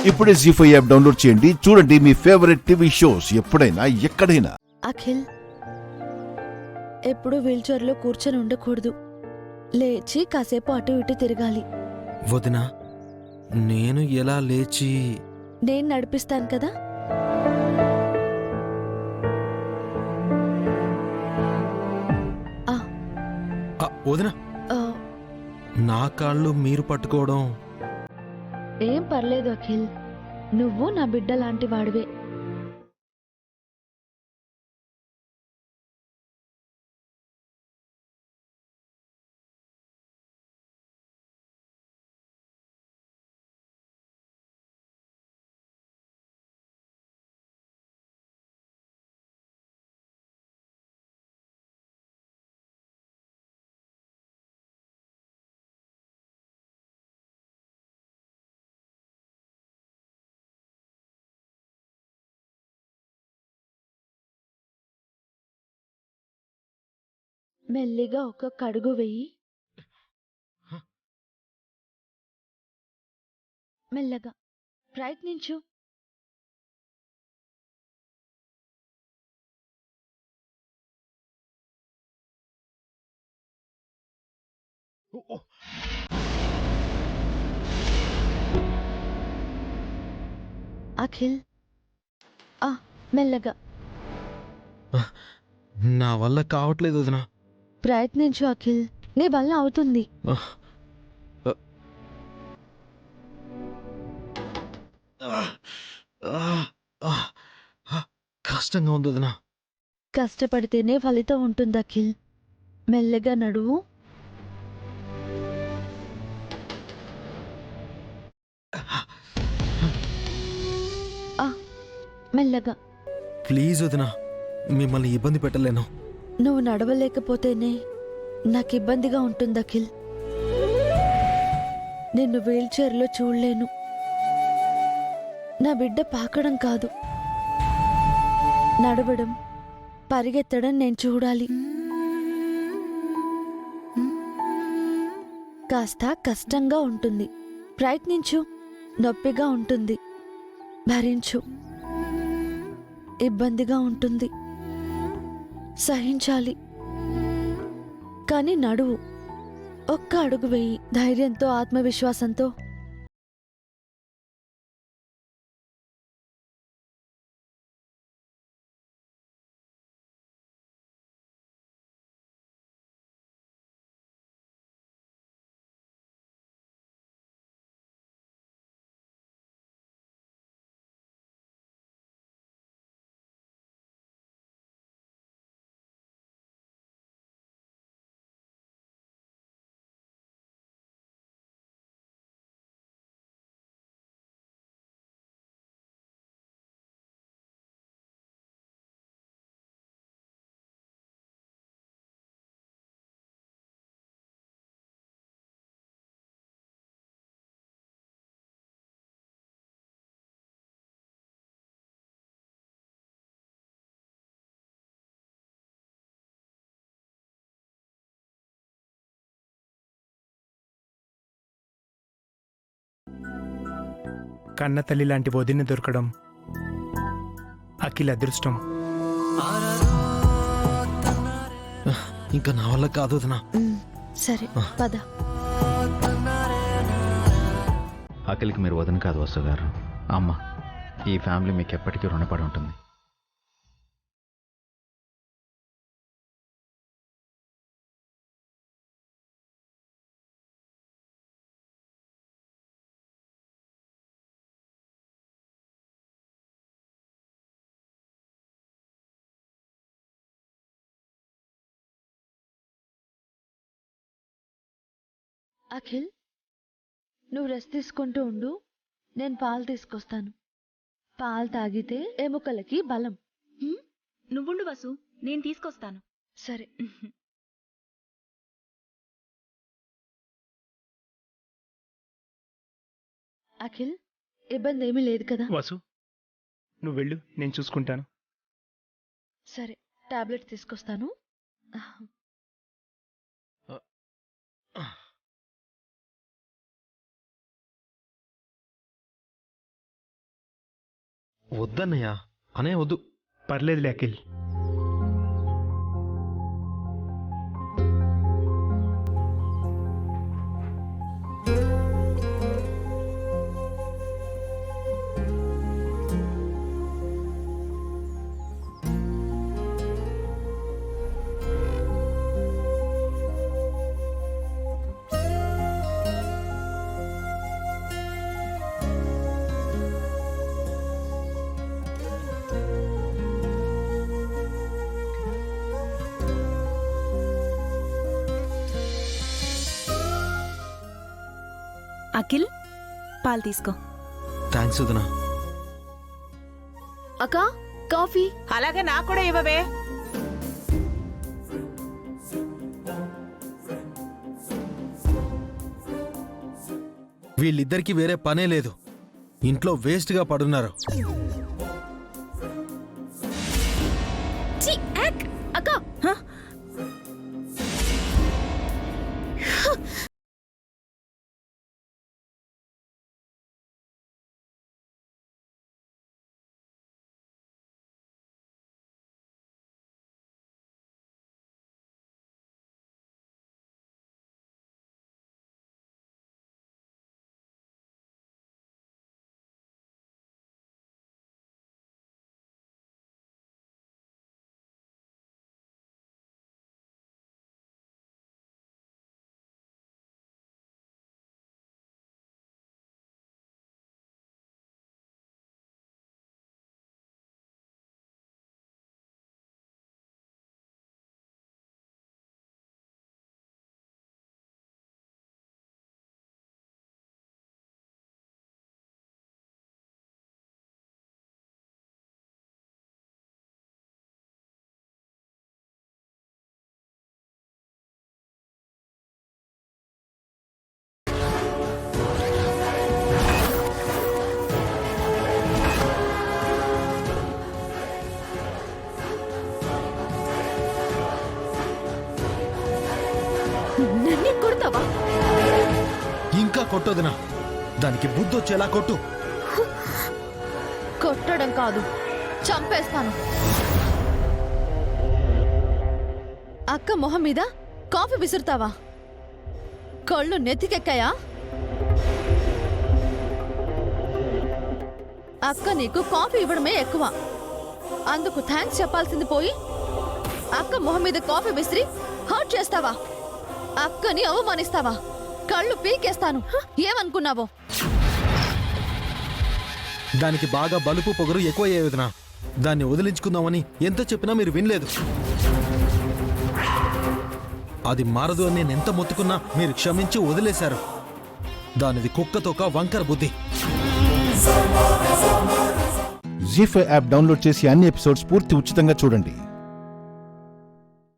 ఇప్పుడే జీ5 app download చేయండి. చూడండి మీ ఫేవరెట్ టీవీ షోస్ ఎప్పుడైనా ఎక్కడైనా. అఖిల్, ఎప్పుడు వీల్చైర్లో కూర్చొని ఉండకూడదు. లేచి కాసేపు అటు ఇటు తిరగాలి. వదినా, నేను ఎలా లేచి? నేను నడిపిస్తాను కదా. వదినా, ఆ, నా కాళ్ళు మీరు పట్టుకోవడం. ఏం పర్లేదు అఖిల్, నువ్వు నా బిడ్డ లాంటి వాడివే. మెల్లిగా ఒక్కొక్క అడుగు వెయ్యి. మెల్లగా ప్రయత్నించు. అఖిల్, మెల్లగా. నా వల్ల కావట్లేదు వదినా. ప్రయత్నించు అఖిల్, నీ వల్ల అవుతుంది. కష్టంగా ఉంది వదినా. కష్టపడితేనే ఫలితం ఉంటుంది అఖిల్. మెల్లగా నడువు. మెల్లగా. ప్లీజ్ వదినా, మిమ్మల్ని ఇబ్బంది పెట్టలేను. నువ్వు నడవలేకపోతేనే నాకు ఇబ్బందిగా ఉంటుంది అఖిల్. నిన్ను వీల్చైర్లో చూడలేను. నా బిడ్డ పాకడం కాదు, నడవడం, పరిగెత్తడం నేను చూడాలి. కాస్త కష్టంగా ఉంటుంది, ప్రయత్నించు. నొప్పిగా ఉంటుంది, భరించు. ఇబ్బందిగా ఉంటుంది, సహించాలి. కానీ నడువు. ఒక్క అడుగు వేయి, ధైర్యంతో, ఆత్మవిశ్వాసంతో. కన్న తల్లి లాంటి వదిన దొరకడం అఖిల్ అదృష్టం. ఇంకా నా వల్ల కాదు వదినా. సరే పద. అఖిల్కి మీరు వదిన కాదు వసు గారు, అమ్మ. ఈ ఫ్యామిలీ మీకు ఎప్పటికీ రుణపడి ఉంటుంది. అఖిల్, నువ్వు రెస్ట్ తీసుకుంటూ ఉండు. నేను పాలు తీసుకొస్తాను. పాలు తాగితే ఎముకలకి బలం. నువ్వుండు వసు, నేను తీసుకొస్తాను. సరే. అఖిల్, ఇబ్బంది ఏమీ లేదు కదా? వసు, నువ్వు వెళ్ళు, నేను చూసుకుంటాను. సరే, టాబ్లెట్ తీసుకొస్తాను. వద్దన్నయ్య, అనే వద్దు. పర్లేదులే అఖిల్. అఖిల్, పాలు తీసుకో. థ్యాంక్స్ వదినా. అక్క కాఫీ. అలాగే నాకు కూడా ఇవ్వవే. వీళ్ళిద్దరికి వేరే పనే లేదు, ఇంట్లో వేస్ట్గా పడున్నారు. ఛీ, యాక్! అక్క నన్నే కొడతావా? ఇంకా కొట్టొదినా, దానికి బుద్ధి వచ్చేలా కొట్టు. కొట్టడం కాదు, చంపేస్తాను. అక్క మొహం మీద కాఫీ విసురుతావా? కళ్ళు నెత్తికెక్కాయా? అక్క నీకు కాఫీ ఇవ్వడమే ఎక్కువ, అందుకు థ్యాంక్స్ చెప్పాల్సింది పోయి అక్క మొహం మీద కాఫీ విసిరి హర్ట్ చేస్తావా? అక్కని అవమానిస్తావా? కళ్ళు పీకేస్తాను. ఏమనుకున్నావో? దానికి బాగా బలుపు పొగరు ఎక్కువ వదినా. దాన్ని వదిలించుకుందామని ఎంత చెప్పినా మీరు వినలేదు. అది మారదు అని నేను ఎంత మొత్తుకున్నా మీరు క్షమించి వదిలేశారు. దానిది కుక్కతోక వంకర బుద్ధి. జీ5 యాప్ డౌన్లోడ్ చేసి అన్ని ఎపిసోడ్స్ పూర్తి ఉచితంగా చూడండి.